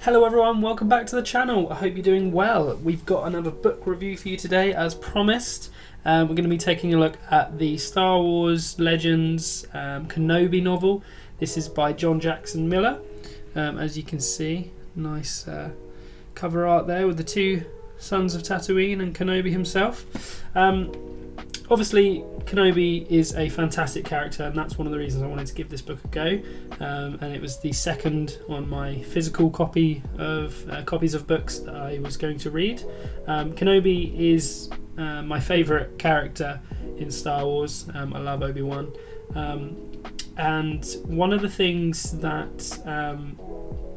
Hello everyone, welcome back to the channel. I hope you're doing well. We've got another book review for you today as promised. We're going to be taking a look at the Star Wars Legends Kenobi novel. This is by John Jackson Miller. As you can see, nice cover art there with the two sons of Tatooine and Kenobi himself. Obviously, Kenobi is a fantastic character, and that's one of the reasons I wanted to give this book a go. And it was the second on my physical copies of books that I was going to read. Kenobi is my favourite character in Star Wars. I love Obi-Wan. And one of the things that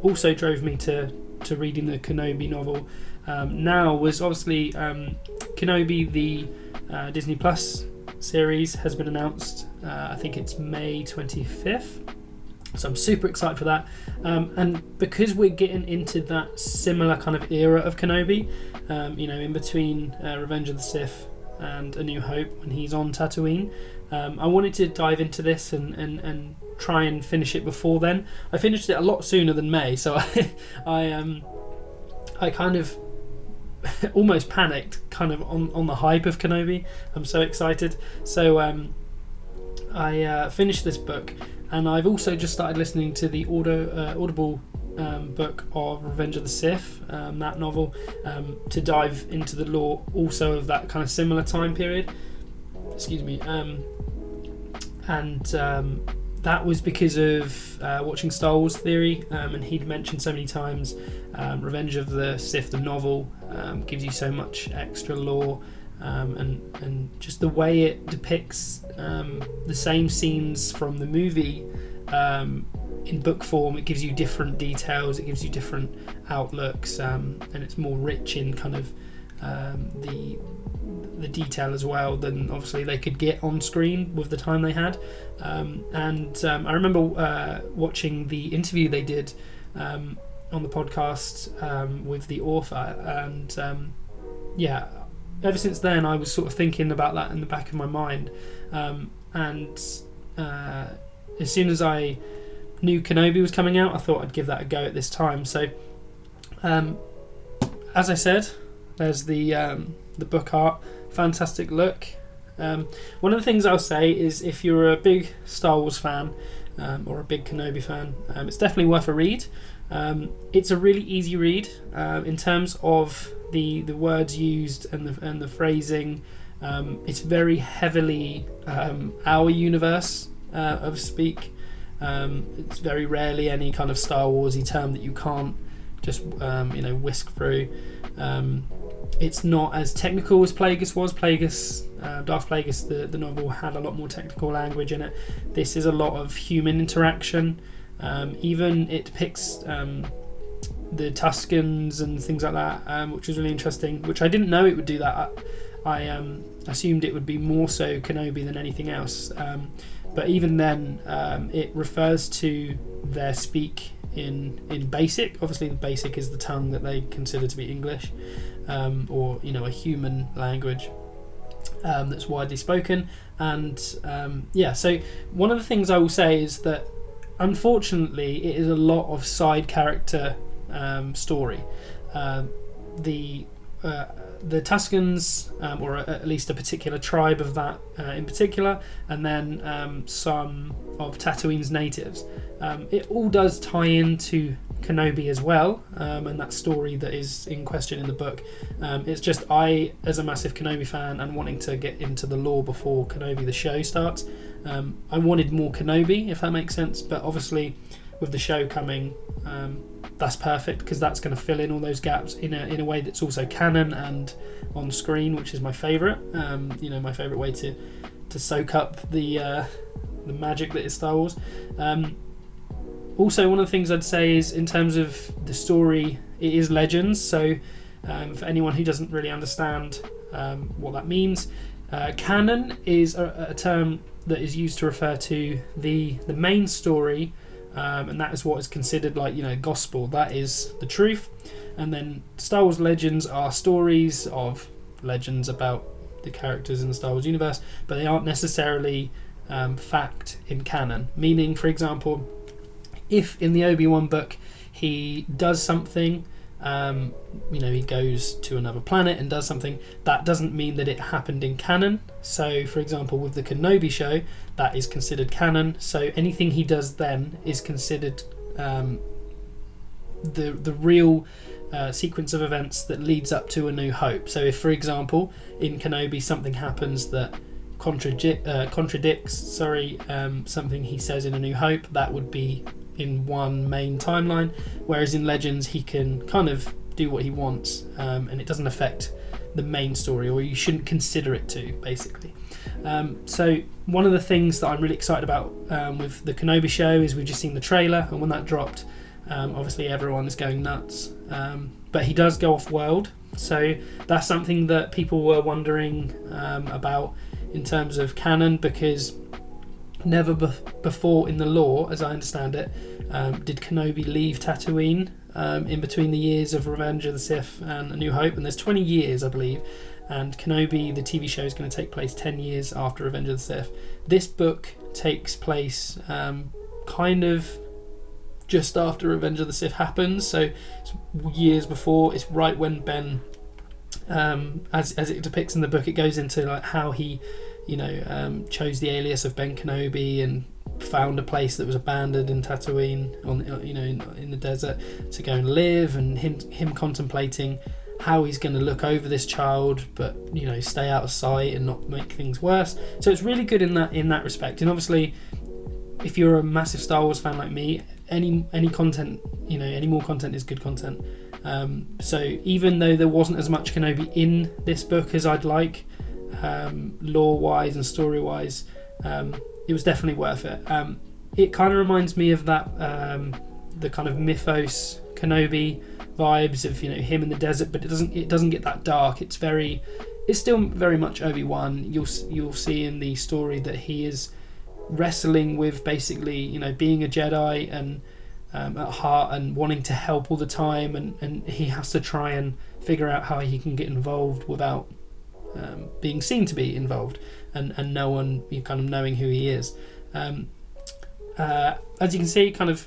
also drove me to reading the Kenobi novel now was obviously Kenobi, the Disney Plus series has been announced. I think it's May 25th, so I'm super excited for that. And because we're getting into that similar kind of era of Kenobi, in between Revenge of the Sith and A New Hope, when he's on Tatooine, I wanted to dive into this and try and finish it before then. I finished it a lot sooner than May, so I kind of almost panicked kind of on the hype of Kenobi. I'm so excited. So I finished this book, and I've also just started listening to the Audible book of Revenge of the Sith, that novel, to dive into the lore also of that kind of similar time period. Excuse me. That was because of watching Star Wars Theory, and he'd mentioned so many times Revenge of the Sith, the novel, gives you so much extra lore, and just the way it depicts the same scenes from the movie in book form. It gives you different details, it gives you different outlooks, and it's more rich in kind of the detail as well than obviously they could get on screen with the time they had. I remember watching the interview they did on the podcast with the author, and ever since then I was sort of thinking about that in the back of my mind, and as soon as I knew Kenobi was coming out, I thought I'd give that a go at this time. So as I said, there's the book art, fantastic look. One of the things I'll say is, if you're a big Star Wars fan or a big Kenobi fan, it's definitely worth a read. It's a really easy read in terms of the words used and the phrasing. It's very heavily our universe of speak. It's very rarely any kind of Star Warsy term that you can't just whisk through. It's not as technical as Plagueis was. Darth Plagueis, the novel, had a lot more technical language in it. This is a lot of human interaction. Even it depicts the Tuscans and things like that, which was really interesting, which I didn't know it would do that. I assumed it would be more so Kenobi than anything else. But even then, it refers to their speak in Basic. Obviously the Basic is the tongue that they consider to be English, or a human language that's widely spoken. And so one of the things I will say is that unfortunately it is a lot of side character story. The Tuscans, or at least a particular tribe of that in particular, and then some of Tatooine's natives. It all does tie into Kenobi as well, and that story that is in question in the book. It's just, I, as a massive Kenobi fan and wanting to get into the lore before Kenobi the show starts, I wanted more Kenobi, if that makes sense. But obviously with the show coming, that's perfect, because that's going to fill in all those gaps in a way that's also canon and on screen, which is my favourite. My favourite way to soak up the magic that is Star Wars. Also, one of the things I'd say is, in terms of the story, it is Legends. So for anyone who doesn't really understand what that means, canon is a term that is used to refer to the main story. And that is what is considered gospel. That is the truth. And then Star Wars Legends are stories of legends about the characters in the Star Wars universe, but they aren't necessarily fact in canon. Meaning, for example, if in the Obi-Wan book he does something, he goes to another planet and does something, that doesn't mean that it happened in canon. So for example, with the Kenobi show, that is considered canon, so anything he does then is considered the real sequence of events that leads up to A New Hope. So if, for example, in Kenobi something happens that contradicts something he says in A New Hope, that would be in one main timeline, whereas in Legends he can kind of do what he wants, and it doesn't affect the main story, or you shouldn't consider it to, basically. So one of the things that I'm really excited about with the Kenobi show is we've just seen the trailer, and when that dropped, obviously everyone is going nuts, but he does go off world, so that's something that people were wondering about in terms of canon, because never before in the lore, as I understand it, did Kenobi leave Tatooine in between the years of Revenge of the Sith and A New Hope, and there's 20 years I believe, and Kenobi, the TV show, is going to take place 10 years after Revenge of the Sith. This book takes place kind of just after Revenge of the Sith happens, so it's years before. It's right when Ben, as it depicts in the book, it goes into like how he chose the alias of Ben Kenobi and found a place that was abandoned in Tatooine in the desert to go and live, and him contemplating how he's going to look over this child but stay out of sight and not make things worse. So it's really good in that respect. And obviously, if you're a massive Star Wars fan like me, any content, any more content is good content. So even though there wasn't as much Kenobi in this book as I'd like, lore wise and story wise, it was definitely worth it. It kind of reminds me of that the kind of mythos Kenobi vibes of him in the desert, but it doesn't get that dark. It's still very much Obi-Wan. You'll see in the story that he is wrestling with basically being a Jedi and at heart, and wanting to help all the time, and he has to try and figure out how he can get involved without being seen to be involved, and no one kind of knowing who he is. As you can see, kind of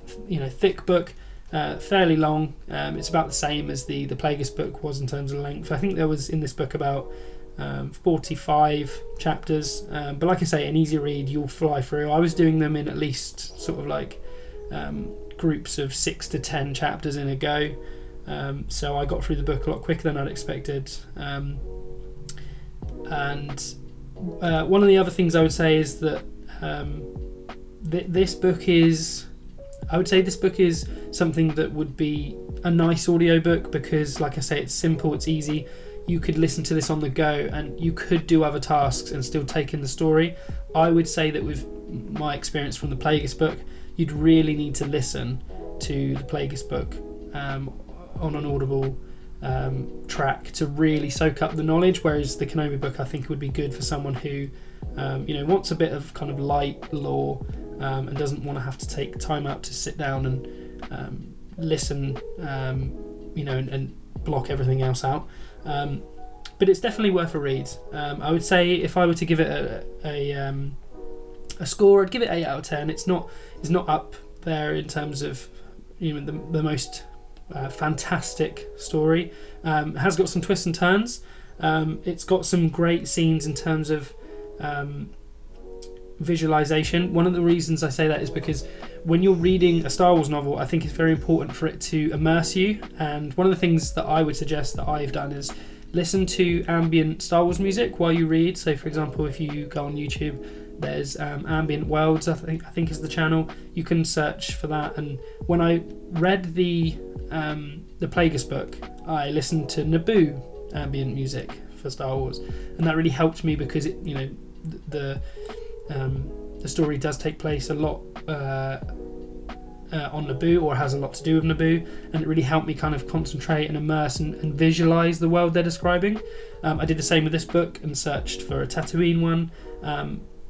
thick book, fairly long. It's about the same as the Plagueis book was in terms of length. I think there was in this book about 45 chapters, but like I say, an easy read, you'll fly through. I was doing them in at least sort of like groups of 6 to 10 chapters in a go, so I got through the book a lot quicker than I'd expected. And one of the other things I would say is that this book is something that would be a nice audiobook, because like I say, it's simple, it's easy. You could listen to this on the go, and you could do other tasks and still take in the story. I would say that with my experience from the Plagueis book, you'd really need to listen to the Plagueis book on an audible track to really soak up the knowledge, whereas the Kenobi book I think would be good for someone who wants a bit of kind of light lore, and doesn't want to have to take time out to sit down and listen, and block everything else out. But it's definitely worth a read. I would say if I were to give it a score, I'd give it 8 out of 10. It's not up there in terms of the most fantastic story. It has got some twists and turns. It's got some great scenes in terms of visualization. One of the reasons I say that is because when you're reading a Star Wars novel, I think it's very important for it to immerse you, and one of the things that I would suggest that I've done is listen to ambient Star Wars music while you read. So for example, if you go on YouTube, there's Ambient Worlds, I think is the channel. You can search for that, and when I read the Plagueis book, I listened to Naboo ambient music for Star Wars, and that really helped me because it, the story does take place a lot on Naboo, or has a lot to do with Naboo, and it really helped me kind of concentrate and immerse and visualize the world they're describing. I did the same with this book and searched for a Tatooine one,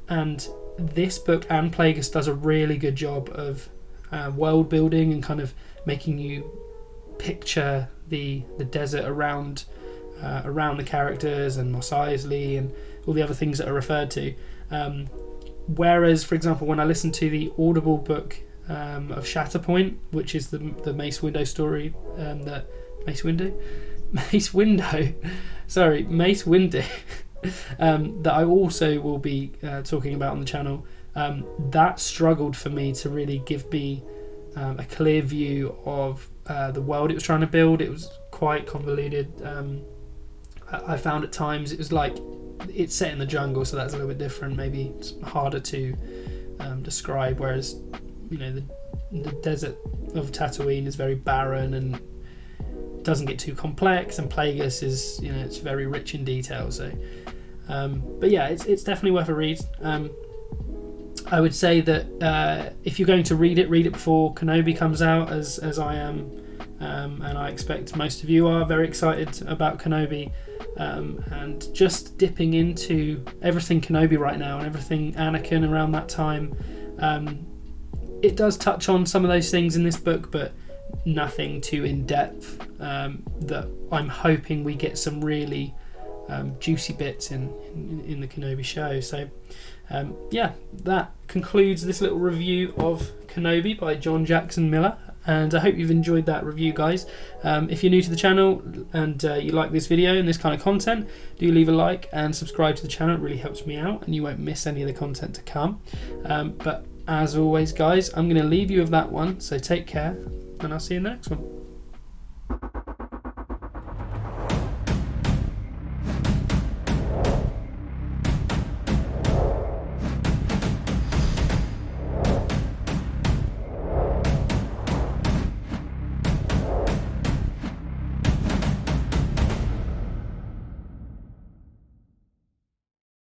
and this book and Plagueis does a really good job of world building and kind of making you picture the desert around the characters and Mos Eisley and all the other things that are referred to. Whereas, for example, when I listened to the Audible book of Shatterpoint, which is the Mace Windu story. Mace Windu, that I also will be talking about on the channel. That struggled for me to really give me a clear view of the world it was trying to build. It was quite convoluted. I found at times it was like it's set in the jungle, so that's a little bit different. Maybe it's harder to describe, whereas the desert of Tatooine is very barren and doesn't get too complex, and Plagueis is it's very rich in detail. So but yeah, it's definitely worth a read. I would say that if you're going to read it before Kenobi comes out, as I am, and I expect most of you are very excited about Kenobi, and just dipping into everything Kenobi right now and everything Anakin around that time. It does touch on some of those things in this book, but nothing too in depth. That I'm hoping we get some really juicy bits in the Kenobi show. So yeah, that concludes this little review of Kenobi by John Jackson Miller, and I hope you've enjoyed that review, guys. If you're new to the channel and you like this video and this kind of content, do leave a like and subscribe to the channel. It really helps me out and you won't miss any of the content to come. But as always, guys, I'm going to leave you with that one, so take care and I'll see you in the next one.